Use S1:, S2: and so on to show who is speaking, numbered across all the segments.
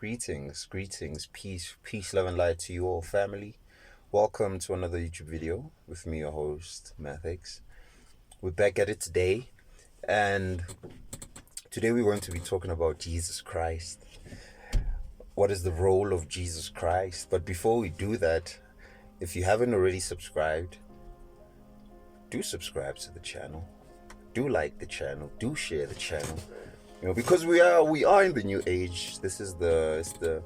S1: Greetings, peace, love, and light to you all, family. Welcome to another YouTube video with me, your host, Mathix. We're back at it today, and today we're going to be talking about Jesus Christ. What is the role of Jesus Christ? But before we do that, if you haven't already subscribed, do subscribe to the channel. Do like the channel. Do share the channel. Because we are in the new age. This is the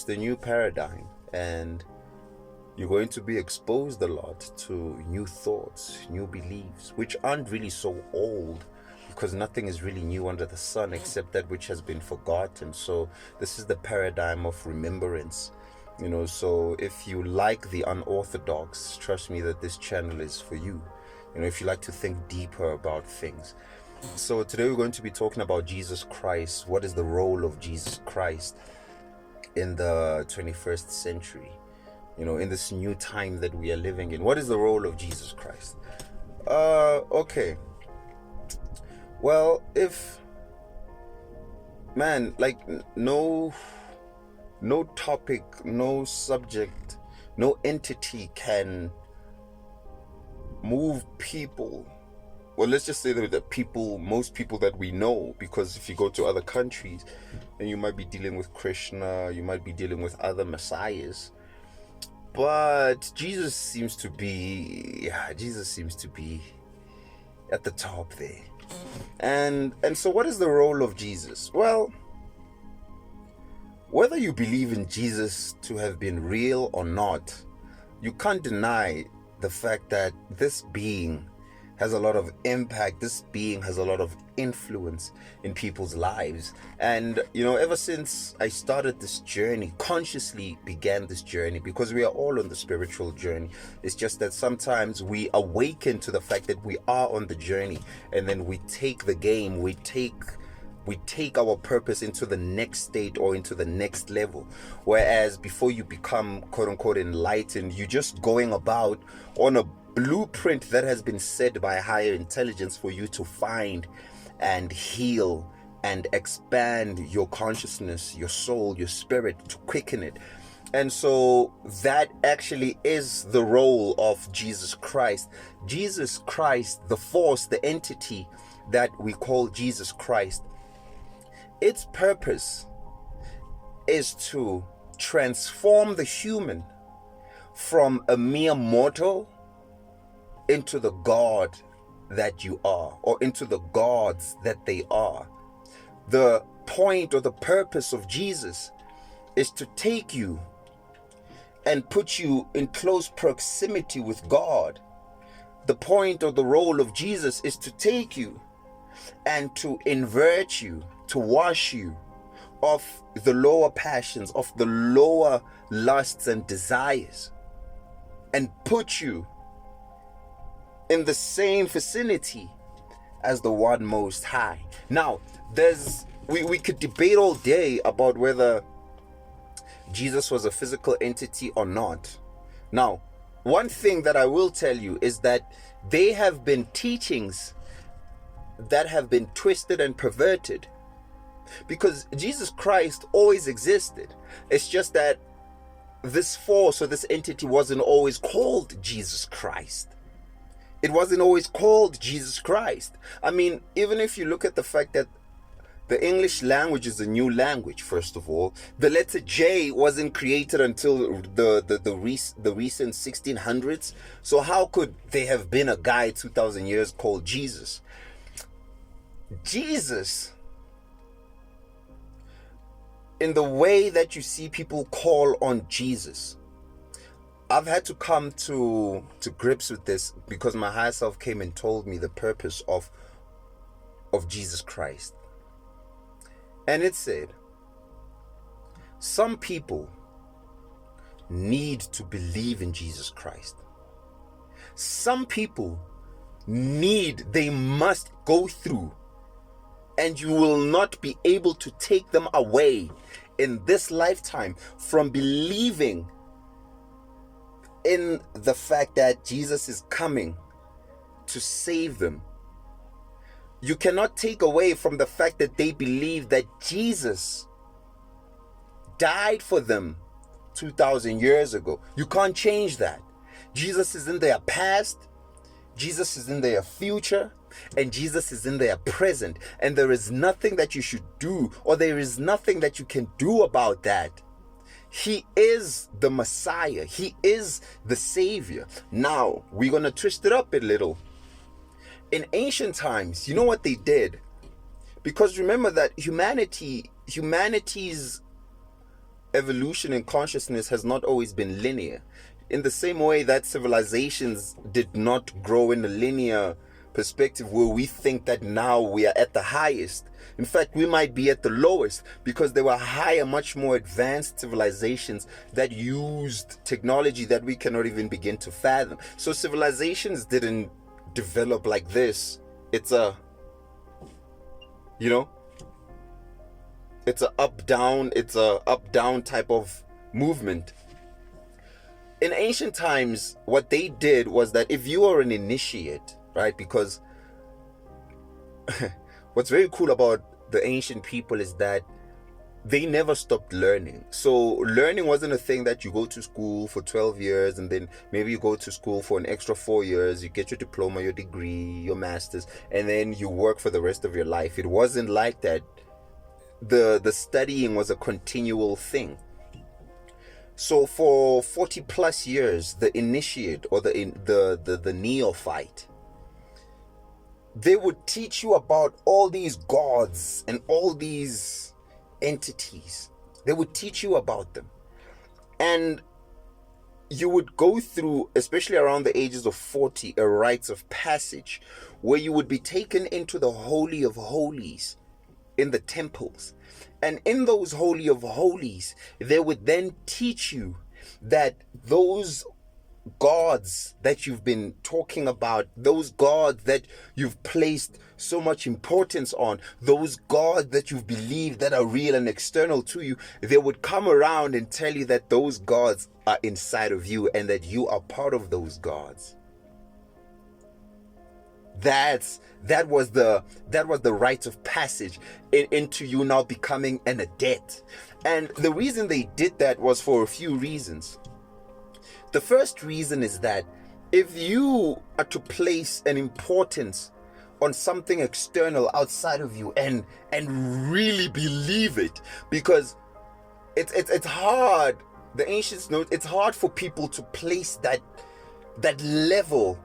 S1: new paradigm, and you're going to be exposed a lot to new thoughts, new beliefs, which aren't really so old, because nothing is really new under the sun except that which has been forgotten. So this is the paradigm of remembrance. So if you like the unorthodox, trust me that this channel is for you. If you like to think deeper about things. So today we're going to be talking about Jesus Christ. What is the role of Jesus Christ in the 21st century? In this new time that we are living in. What is the role of Jesus Christ? Okay. Well, no topic, no subject, no entity can move people. Well, let's just say that most people that we know, because if you go to other countries, then you might be dealing with Krishna, you might be dealing with other messiahs. But Jesus seems to be at the top there. And so what is the role of Jesus? Well, whether you believe in Jesus to have been real or not, you can't deny the fact that this being has a lot of impact. This being has a lot of influence in people's lives. And, ever since I started this journey, consciously began this journey, because we are all on the spiritual journey. It's just that sometimes we awaken to the fact that we are on the journey, and then we take the game, we take our purpose into the next state or into the next level. Whereas before you become quote unquote enlightened, you're just going about on a blueprint that has been set by higher intelligence for you to find and heal and expand your consciousness, your soul, your spirit, to quicken it. And so that actually is the role of Jesus Christ. Jesus Christ, the force, the entity that we call Jesus Christ, its purpose is to transform the human from a mere mortal into the God that you are, or into the gods that they are. The point or the purpose of Jesus is to take you and put you in close proximity with God. The point or the role of Jesus is to take you and to invert you, to wash you of the lower passions, of the lower lusts and desires, and put you in the same vicinity as the one most high. Now, we could debate all day about whether Jesus was a physical entity or not. Now, one thing that I will tell you is that there have been teachings that have been twisted and perverted, because Jesus Christ always existed. It's just that this force or this entity wasn't always called Jesus Christ. It wasn't always called Jesus Christ. I mean, even if you look at the fact that the English language is a new language, first of all, the letter J wasn't created until the recent 1600s. So how could there have been a guy 2,000 years called Jesus? Jesus, in the way that you see people call on Jesus, I've had to come to grips with this, because my higher self came and told me the purpose of Jesus Christ. And it said, some people need to believe in Jesus Christ. Some people they must go through, and you will not be able to take them away in this lifetime from believing in the fact that Jesus is coming to save them. You cannot take away from the fact that they believe that Jesus died for them 2,000 years ago. You can't change that. Jesus is in their past, Jesus is in their future, and Jesus is in their present. And there is nothing that you should do, or there is nothing that you can do about that. He is the Messiah. He is the Savior. Now, we're going to twist it up a little. In ancient times, you know what they did? Because remember that humanity's evolution in consciousness has not always been linear. In the same way that civilizations did not grow in a linear perspective where we think that now we are at the highest. In fact, we might be at the lowest, because there were higher, much more advanced civilizations that used technology that we cannot even begin to fathom. So civilizations didn't develop like this. It's a up down type of movement. In ancient times, what they did was that if you are an initiate, right? Because what's very cool about the ancient people is that they never stopped learning. So learning wasn't a thing that you go to school for 12 years and then maybe you go to school for an extra 4 years, you get your diploma, your degree, your master's, and then you work for the rest of your life. It wasn't like that. The studying was a continual thing. So for 40 plus years, the initiate or the neophyte, they would teach you about all these gods and all these entities. They would teach you about them. And you would go through, especially around the ages of 40, a rites of passage where you would be taken into the Holy of Holies in the temples. And in those Holy of Holies, they would then teach you that those gods that you've been talking about, those gods that you've placed so much importance on, those gods that you've believed that are real and external to you, they would come around and tell you that those gods are inside of you and that you are part of those gods. That was the rite of passage into you now becoming an adept. And the reason they did that was for a few reasons. The first reason is that if you are to place an importance on something external outside of you and really believe it, because it's hard, the ancients know it's hard for people to place that level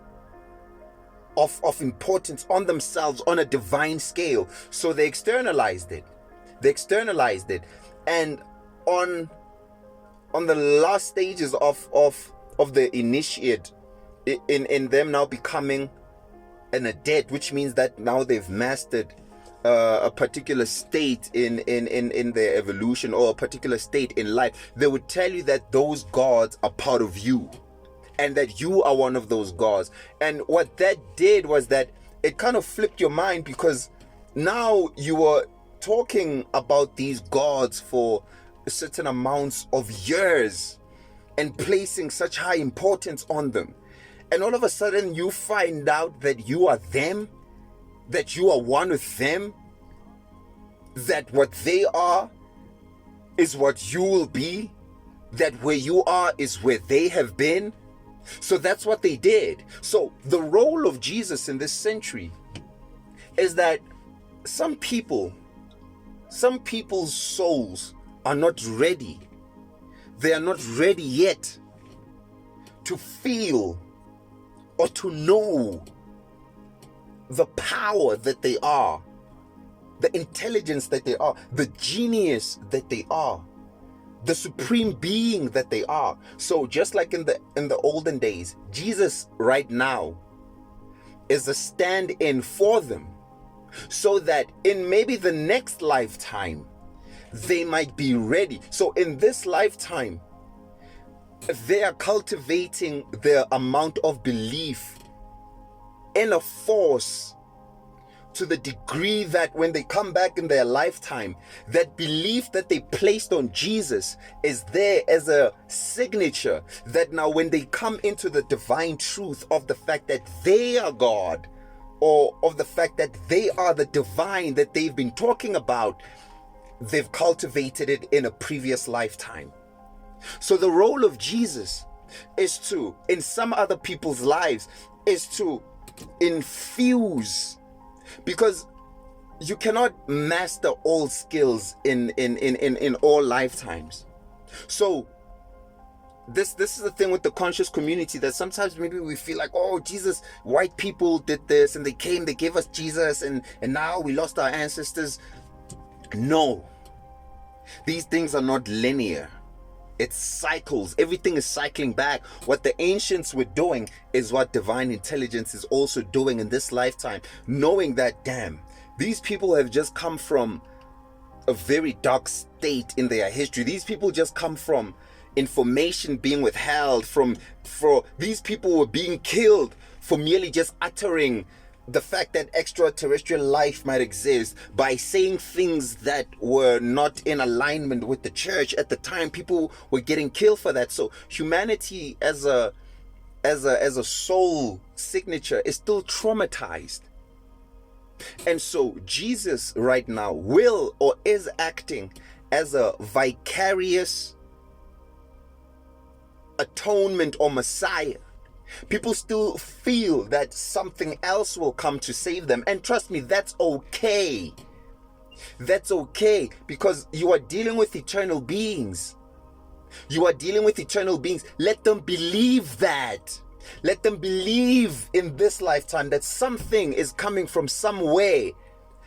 S1: of importance on themselves on a divine scale. So they externalized it. And on the last stages of the initiate, in them now becoming an adept, which means that now they've mastered a particular state in their evolution, or a particular state in life, they would tell you that those gods are part of you and that you are one of those gods. And what that did was that it kind of flipped your mind, because now you were talking about these gods for certain amounts of years and placing such high importance on them. And all of a sudden you find out that you are them, that you are one with them, that what they are is what you will be, that where you are is where they have been. So that's what they did. So the role of Jesus in this century is that some people's souls are not ready. They are not ready yet to feel or to know the power that they are, the intelligence that they are, the genius that they are, the supreme being that they are. So just like in the olden days, Jesus right now is a stand-in for them, so that in maybe the next lifetime they might be ready. So in this lifetime, they are cultivating their amount of belief in a force to the degree that when they come back in their lifetime, that belief that they placed on Jesus is there as a signature, that now when they come into the divine truth of the fact that they are God, or of the fact that they are the divine that they've been talking about, they've cultivated it in a previous lifetime. So the role of Jesus is to, in some other people's lives, is to infuse, because you cannot master all skills in all lifetimes. So this is the thing with the conscious community, that sometimes maybe we feel like, oh, Jesus, white people did this and they gave us Jesus, and now we lost our ancestors. No, these things are not linear. It's cycles. Everything is cycling back. What the ancients were doing is what divine intelligence is also doing in this lifetime, knowing that, damn, these people have just come from a very dark state in their history. These people just come from information being withheld for these people were being killed for merely just uttering the fact that extraterrestrial life might exist, by saying things that were not in alignment with the church. At the time, people were getting killed for that. So humanity as a soul signature is still traumatized. And so Jesus right now will or is acting as a vicarious atonement or Messiah. People still feel that something else will come to save them. And trust me, that's okay. That's okay, because you are dealing with eternal beings. You are dealing with eternal beings. Let them believe that. Let them believe in this lifetime that something is coming from somewhere.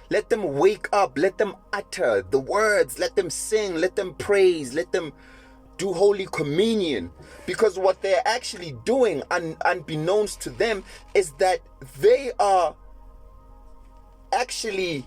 S1: Let them wake up. Let them utter the words. Let them sing. Let them praise. Let them do Holy Communion. Because what they're actually doing, unbeknownst to them, is that they are actually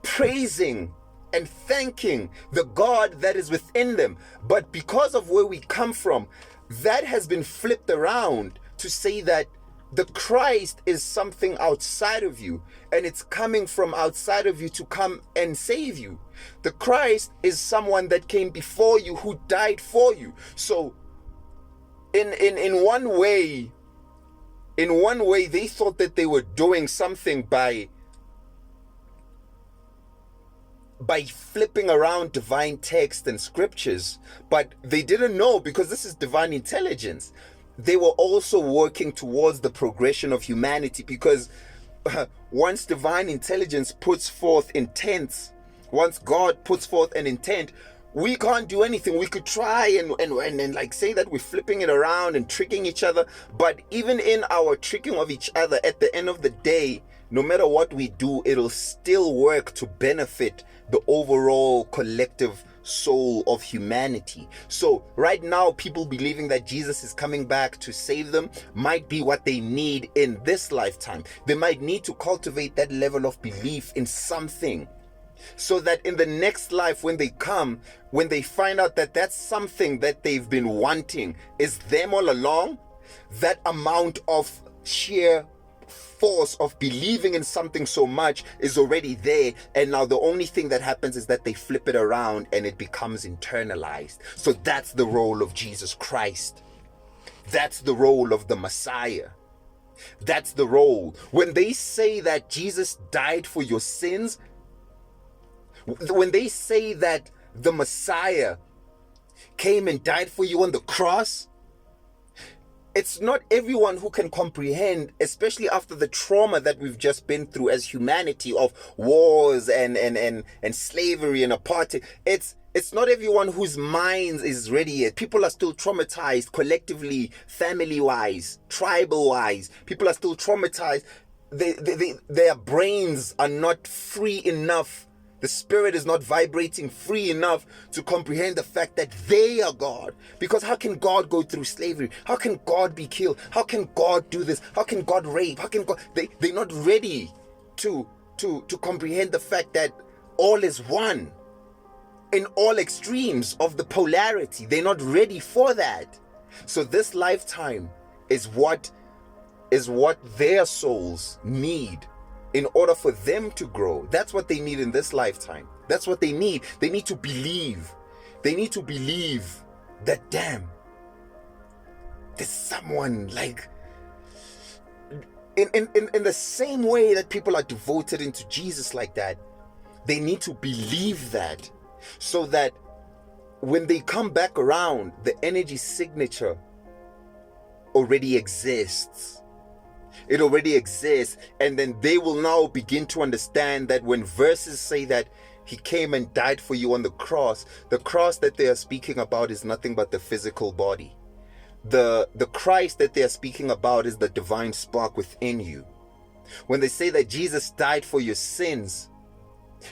S1: praising and thanking the God that is within them. But because of where we come from, that has been flipped around to say that the Christ is something outside of you, and it's coming from outside of you to come and save you. The Christ is someone that came before you, who died for you. So in one way they thought that they were doing something by flipping around divine text and scriptures, but they didn't know, because this is divine intelligence. They were also working towards the progression of humanity, because once divine intelligence puts forth intents, once God puts forth an intent, we can't do anything. We could try and like say that we're flipping it around and tricking each other, but even in our tricking of each other, at the end of the day, no matter what we do, it'll still work to benefit the overall collective soul of humanity. So right now, people believing that Jesus is coming back to save them might be what they need in this lifetime. They might need to cultivate that level of belief in something, so that in the next life, when they come, when they find out that that's something that they've been wanting is them all along, that amount of sheer force of believing in something so much is already there, and now the only thing that happens is that they flip it around and it becomes internalized. So that's the role of Jesus Christ. That's the role of the Messiah. That's the role. When they say that Jesus died for your sins, when they say that the Messiah came and died for you on the cross, it's not everyone who can comprehend, especially after the trauma that we've just been through as humanity, of wars and slavery and apartheid. It's not everyone whose minds is ready yet. People are still traumatized collectively, family-wise, tribal-wise. People are still traumatized. Their brains are not free enough. The spirit is not vibrating free enough to comprehend the fact that they are God. Because how can God go through slavery? How can God be killed? How can God do this? How can God rape? How can God... They're not ready to comprehend the fact that all is one. In all extremes of the polarity. They're not ready for that. So this lifetime is what their souls need in order for them to grow. That's what they need in this lifetime. That's what they need. They need to believe. They need to believe that, damn, there's someone like... In the same way that people are devoted into Jesus like that, They need to believe that, so that when they come back around, the energy signature already exists. It already exists. And then they will now begin to understand that when verses say that he came and died for you on the cross that they are speaking about is nothing but the physical body. The Christ that they are speaking about is the divine spark within you. When they say that Jesus died for your sins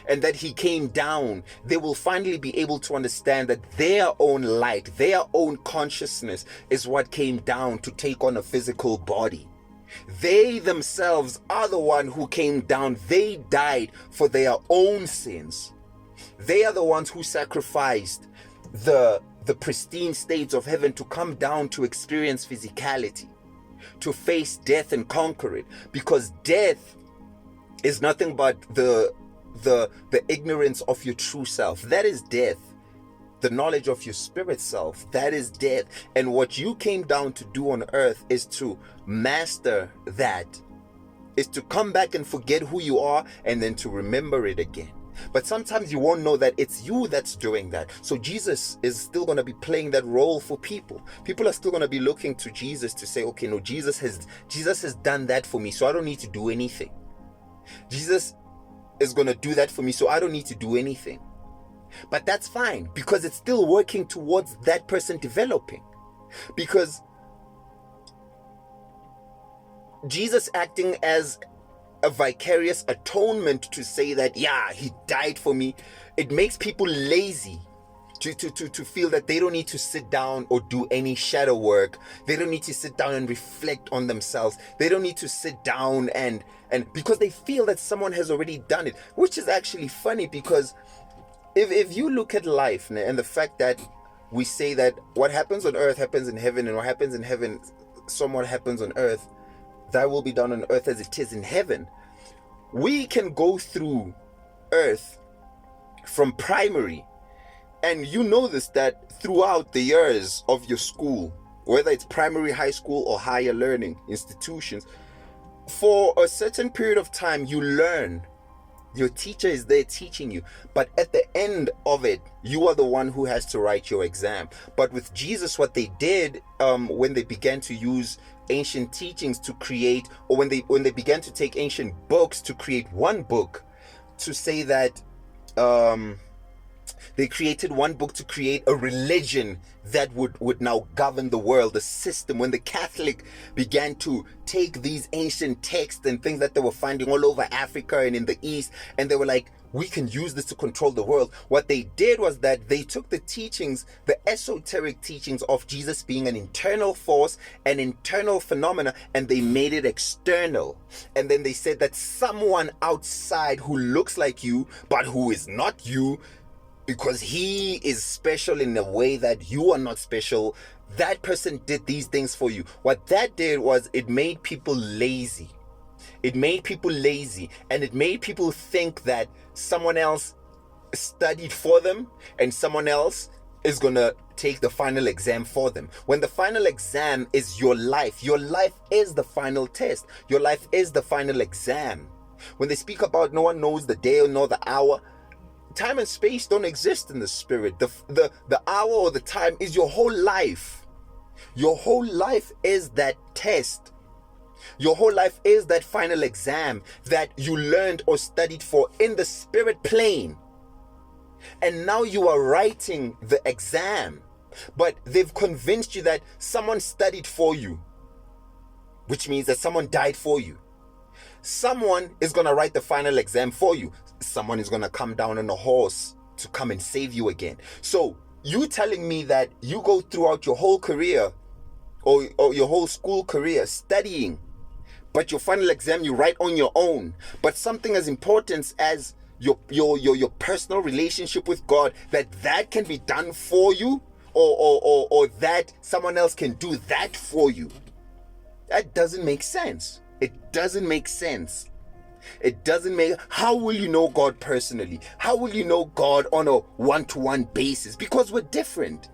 S1: and that he came down, they will finally be able to understand that their own light, their own consciousness is what came down to take on a physical body. They themselves are the one who came down. They died for their own sins. They are the ones who sacrificed the pristine states of heaven to come down to experience physicality, to face death and conquer it, because death is nothing but the ignorance of your true self. That is death. The knowledge of your spirit self, that is death. And what you came down to do on earth is to master that, is to come back and forget who you are and then to remember it again. But sometimes you won't know that it's you that's doing that. So Jesus is still going to be playing that role for people. People are still going to be looking to Jesus to say, okay, no, Jesus has done that for me, so I don't need to do anything. Jesus is going to do that for me, so I don't need to do anything. But that's fine, because it's still working towards that person developing. Because Jesus acting as a vicarious atonement to say that, yeah, he died for me, it makes people lazy to feel that they don't need to sit down or do any shadow work. They don't need to sit down and reflect on themselves. They don't need to sit down and because they feel that someone has already done it, which is actually funny, because if you look at life and the fact that we say that what happens on earth happens in heaven, and what happens in heaven somewhat happens on earth, thy will be done on earth as it is in heaven. We can go through earth from primary, and you know this, that throughout the years of your school, whether it's primary, high school, or higher learning institutions, for a certain period of time you learn. Your teacher is there teaching you, but at the end of it, you are the one who has to write your exam. But with Jesus, what they did when they began to use ancient teachings to create, or when they began to take ancient books to create one book, to say that they created one book to create a religion that would now govern the world, the system. When the Catholic began to take these ancient texts and things that they were finding all over Africa and in the East, and they were like, we can use this to control the world. What they did was that they took the teachings, the esoteric teachings of Jesus being an internal force, an internal phenomena, and they made it external. And then they said that someone outside who looks like you, but who is not you, because he is special in a way that you are not special, that person did these things for you. What that did was it made people lazy. It made people lazy, and it made people think that someone else studied for them and someone else is gonna take the final exam for them. When the final exam is your life is the final test. Your life is the final exam. When they speak about no one knows the day nor the hour, time and space don't exist in the spirit. The hour or the time is your whole life. Your whole life is that test. Your whole life is that final exam that you learned or studied for in the spirit plane. And now you are writing the exam. But they've convinced you that someone studied for you, which means that someone died for you. Someone is going to write the final exam for you. Someone is going to come down on a horse to come and save you again. So you telling me that you go throughout your whole career or your whole school career studying, but your final exam you write on your own. But something as important as your personal relationship with God, that can be done for you, or that someone else can do that for you. That doesn't make sense. It doesn't make sense. It doesn't make. How will you know God personally? How will you know God on a one-to-one basis? Because we're different.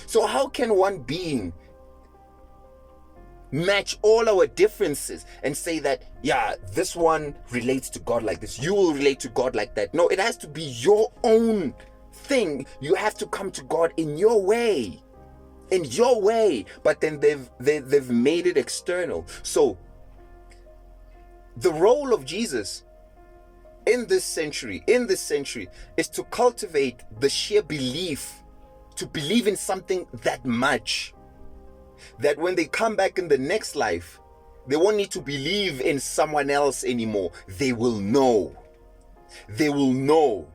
S1: So how can one being match all our differences and say that, yeah, this one relates to God like this, you will relate to God like that. No, it has to be your own thing. You have to come to God in your way. In your way. But then they've made it external. So the role of Jesus in this century is to cultivate the sheer belief, to believe in something that much, that when they come back in the next life, they won't need to believe in someone else anymore. They will know. They will know.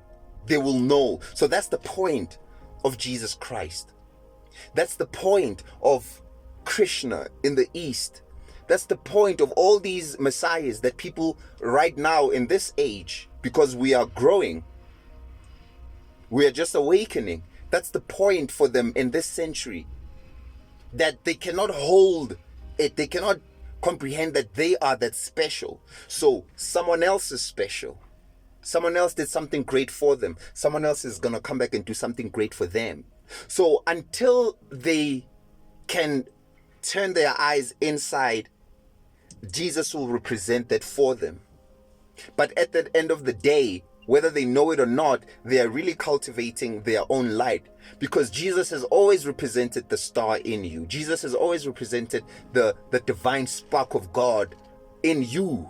S1: They will know. So that's the point of Jesus Christ. That's the point of Krishna in the East. That's the point of all these messiahs that people right now in this age, because we are growing, we are just awakening. That's the point for them in this century. That they cannot hold it. They cannot comprehend that they are that special. So someone else is special. Someone else did something great for them. Someone else is going to come back and do something great for them. So until they can turn their eyes inside, Jesus will represent that for them. But at the end of the day, whether they know it or not, they are really cultivating their own light, because Jesus has always represented the star in you. Jesus has always represented the divine spark of God in you,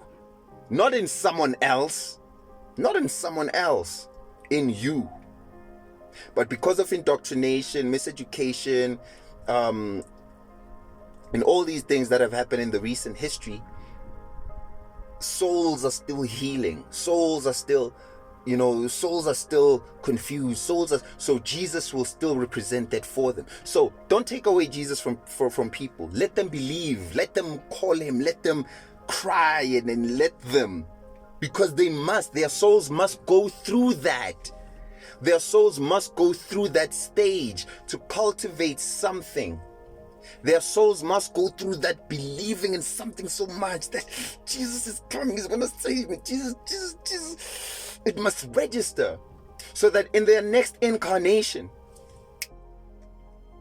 S1: not in someone else, in you. But because of indoctrination, miseducation, and all these things that have happened in the recent history, souls are still healing. Souls are still confused. So Jesus will still represent that for them. So don't take away Jesus from people. Let them believe. Let them call him. Let them cry and let them, because their souls must go through that. Their souls must go through that stage to cultivate something. Their souls must go through that believing in something so much that Jesus is coming, he's going to save me. Jesus. It must register so that in their next incarnation,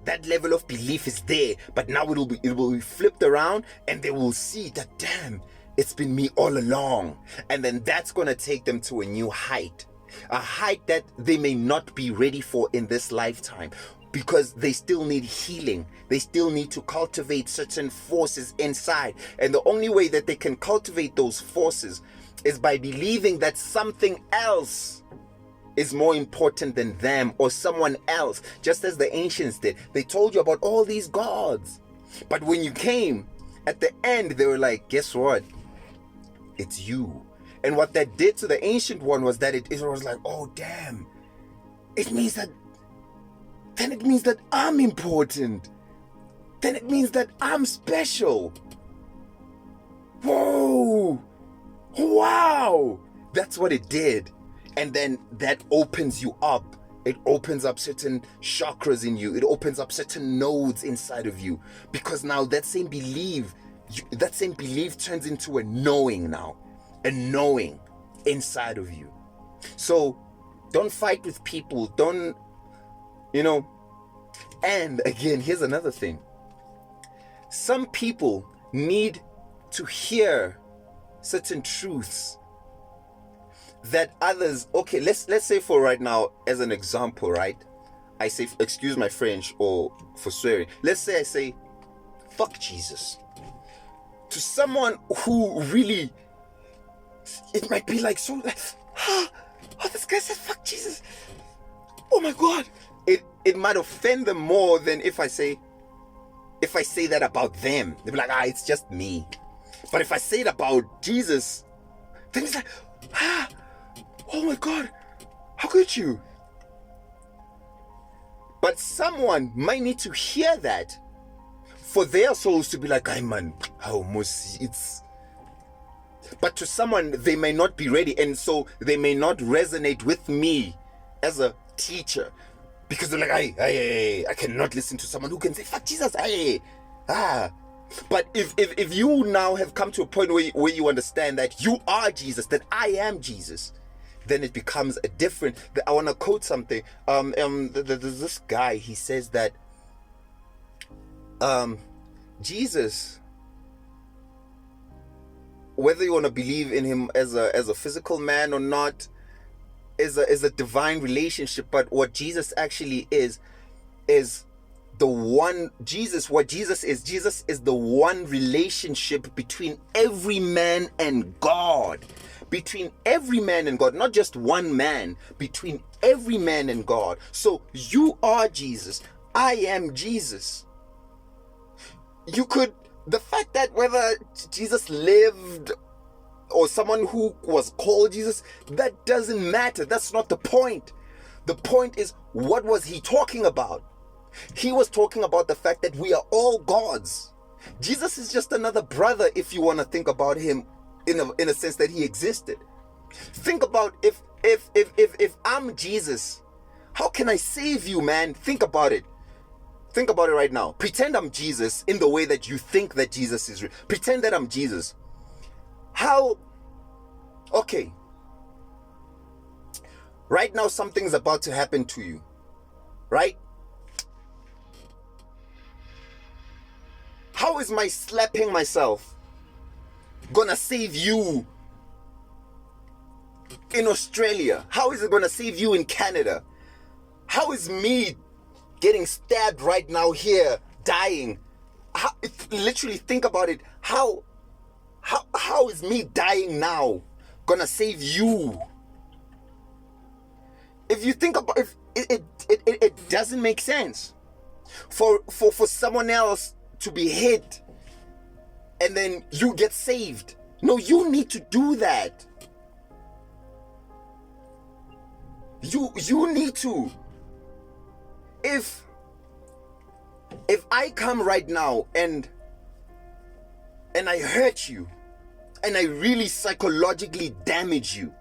S1: that level of belief is there. But now it will be flipped around and they will see that, damn, it's been me all along. And then that's going to take them to a new height. A height that they may not be ready for in this lifetime, because they still need healing. They still need to cultivate certain forces inside. And the only way that they can cultivate those forces is by believing that something else is more important than them, or someone else, just as the ancients did. They told you about all these gods. But when you came, at the end, they were like, guess what? It's you. And what that did to the ancient one was that it was like, oh, damn. It means that I'm important. Then it means that I'm special. Whoa. Wow. That's what it did. And then that opens you up. It opens up certain chakras in you. It opens up certain nodes inside of you. Because now that same belief turns into a knowing now. A knowing inside of you. So don't fight with people. Don't, and again, here's another thing. Some people need to hear certain truths that others, okay, let's say for right now, as an example, right? I say, excuse my French or for swearing. Let's say I say, fuck Jesus. To someone who really, it might be like, so, oh, this guy said fuck Jesus. Oh my God. It might offend them more than if I say that about them. They'll be like, it's just me. But if I say it about Jesus, then it's like, oh my God, how could you? But someone might need to hear that for their souls to be like, man, how much it's. But to someone, they may not be ready, and so they may not resonate with me as a teacher, because they're like, I cannot listen to someone who can say fuck Jesus. But if you now have come to a point where you understand that you are Jesus, that I am Jesus, then it becomes a different. I want to quote something. There's this guy. He says that Jesus whether you want to believe in him as a physical man or not, is a divine relationship. But what Jesus actually is the one. What Jesus is the one relationship between every man and God. Between every man and God, not just one man, between every man and God. So you are Jesus, I am Jesus. The fact that whether Jesus lived or someone who was called Jesus, that doesn't matter. That's not the point. The point is, what was he talking about? He was talking about the fact that we are all gods. Jesus is just another brother, if you want to think about him in a sense that he existed. Think about if I'm Jesus, how can I save you, man? Think about it. Think about it right now. Pretend I'm Jesus in the way that you think that Jesus is. Pretend that I'm Jesus. How? Okay. Right now, something's about to happen to you. Right? How is my slapping myself gonna save you in Australia? How is it gonna save you in Canada? How is me getting stabbed right now here, dying? Literally think about it. How is me dying now gonna save you? If you think about it doesn't make sense. For someone else to be hit and then you get saved. No, you need to do that. You need to. If I come right now and I hurt you and I really psychologically damage you,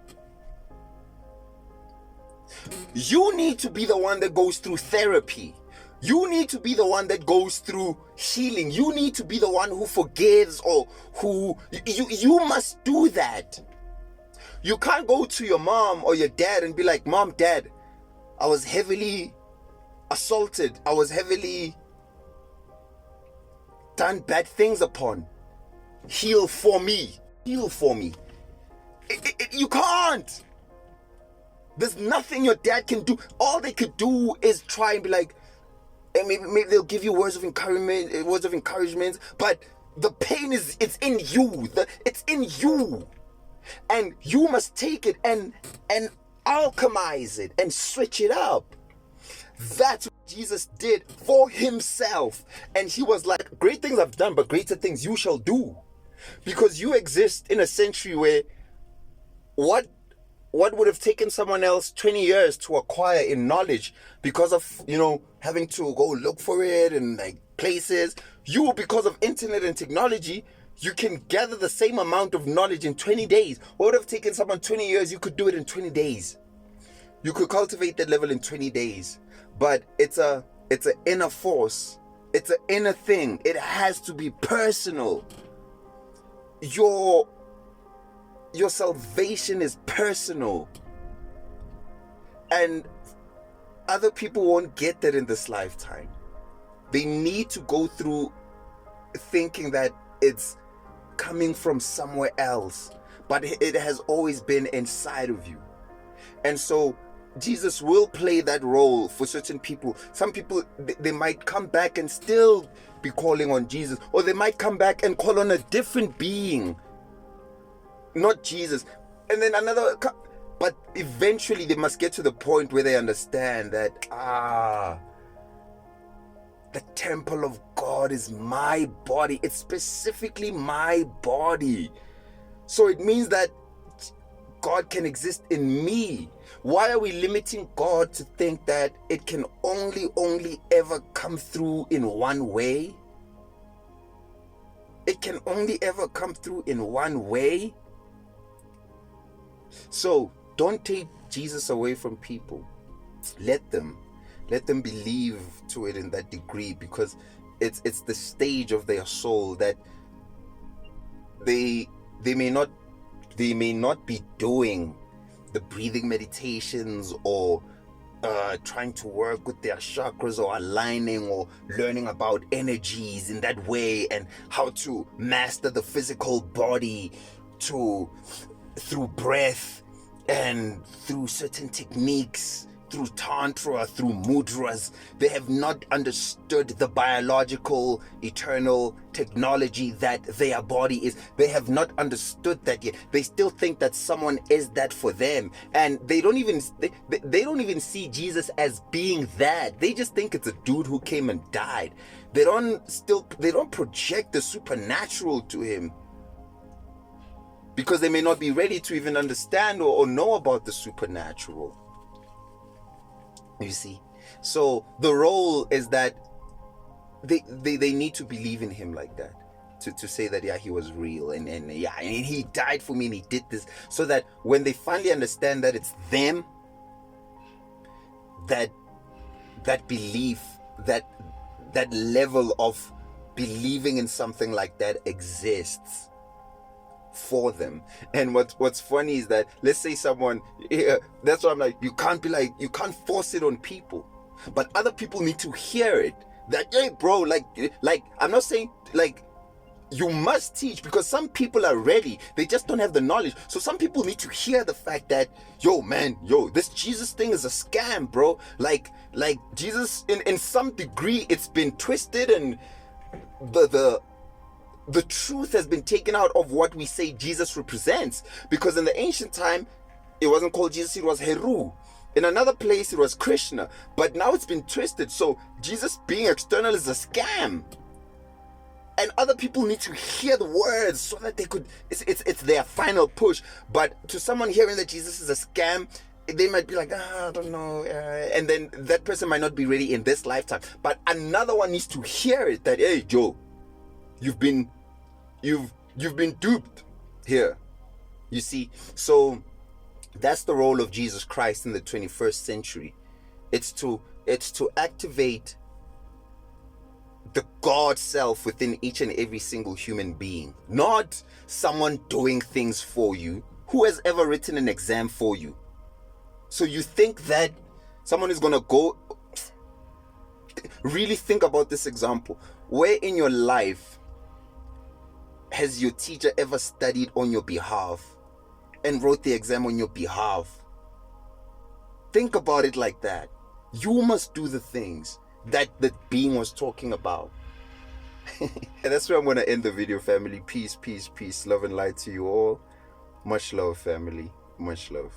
S1: you need to be the one that goes through therapy. You need to be the one that goes through healing. You need to be the one who forgives, or who you must do that. You can't go to your mom or your dad and be like, Mom, Dad, I was heavily assaulted. I was heavily done bad things upon. Heal for me. Heal for me. You can't. There's nothing your dad can do. All they could do is try and be like, and maybe they'll give you words of encouragement, but the pain it's in you. It's in you. And you must take it and alchemize it and switch it up. That's what Jesus did for himself. And he was like, great things I've done, but greater things you shall do. Because you exist in a century where what would have taken someone else 20 years to acquire in knowledge, because of, having to go look for it and like places, because of internet and technology, you can gather the same amount of knowledge in 20 days. What would have taken someone 20 years, you could do it in 20 days. You could cultivate that level in 20 days. But it's an inner force. It's an inner thing. It has to be personal. Your salvation is personal. And other people won't get that in this lifetime. They need to go through thinking that it's coming from somewhere else, but it has always been inside of you. And so Jesus will play that role for certain people. Some people, they might come back and still be calling on Jesus, or they might come back and call on a different being, not Jesus. And then but eventually they must get to the point where they understand that the temple of God is my body. It's specifically my body. So it means that God can exist in me. Why are we limiting God to think that it can only ever come through in one way? It can only ever come through in one way. So don't take Jesus away from people. Let them believe to it in that degree, because it's the stage of their soul that they may not be doing the breathing meditations or trying to work with their chakras or aligning or learning about energies in that way and how to master the physical body through breath and through certain techniques, through tantra, through mudras. They have not understood the biological, eternal technology that their body is. They have not understood that yet. They still think that someone is that for them, and they don't even see Jesus as being that. They just think it's a dude who came and died. They don't project the supernatural to him, because they may not be ready to even understand or know about the supernatural. You see? So the role is that they need to believe in him like that. To say that, yeah, he was real, and he died for me and he did this, so that when they finally understand that it's them, that belief, that level of believing in something like that exists for them. And what's funny is that, let's say someone, that's why I'm like, you can't force it on people, but other people need to hear it, that, hey bro, like I'm not saying like you must teach, because some people are ready, they just don't have the knowledge. So some people need to hear the fact that, this Jesus thing is a scam, bro. Like Jesus, in some degree, it's been twisted, and the truth has been taken out of what we say Jesus represents. Because in the ancient time, it wasn't called Jesus, it was Heru. In another place, it was Krishna. But now it's been twisted. So Jesus being external is a scam. And other people need to hear the words so that they could, it's their final push. But to someone hearing that Jesus is a scam, they might be like, I don't know. And then that person might not be ready in this lifetime. But another one needs to hear it, that, hey, Joe, you've been duped here. You see? So that's the role of Jesus Christ in the 21st century. It's to activate the God self within each and every single human being, not someone doing things for you. Who has ever written an exam for you? So you think that someone is gonna go? Really think about this example. Where in your life has your teacher ever studied on your behalf and wrote the exam on your behalf? Think about it like that. You must do the things that the being was talking about. And that's where I'm going to end the video, family. Peace, peace, peace. Love and light to you all. Much love, family. Much love.